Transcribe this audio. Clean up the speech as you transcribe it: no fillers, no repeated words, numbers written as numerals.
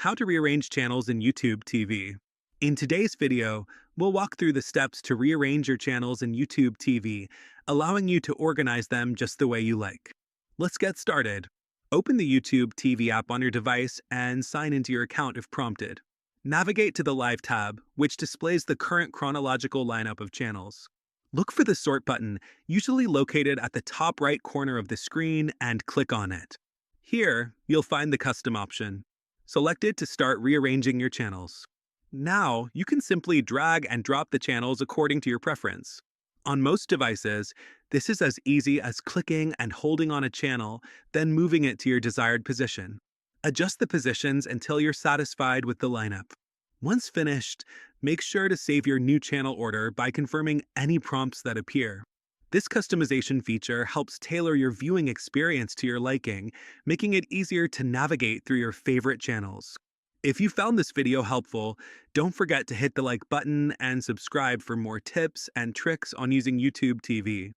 How to rearrange channels in YouTube TV. In today's video, we'll walk through the steps to rearrange your channels in YouTube TV, allowing you to organize them just the way you like. Let's get started. Open the YouTube TV app on your device and sign into your account if prompted. Navigate to the Live tab, which displays the current chronological lineup of channels. Look for the Sort button, usually located at the top right corner of the screen, and click on it. Here, you'll find the Custom option. Select it to start rearranging your channels. Now, you can simply drag and drop the channels according to your preference. On most devices, this is as easy as clicking and holding on a channel, then moving it to your desired position. Adjust the positions until you're satisfied with the lineup. Once finished, make sure to save your new channel order by confirming any prompts that appear. This customization feature helps tailor your viewing experience to your liking, making it easier to navigate through your favorite channels. If you found this video helpful, don't forget to hit the like button and subscribe for more tips and tricks on using YouTube TV.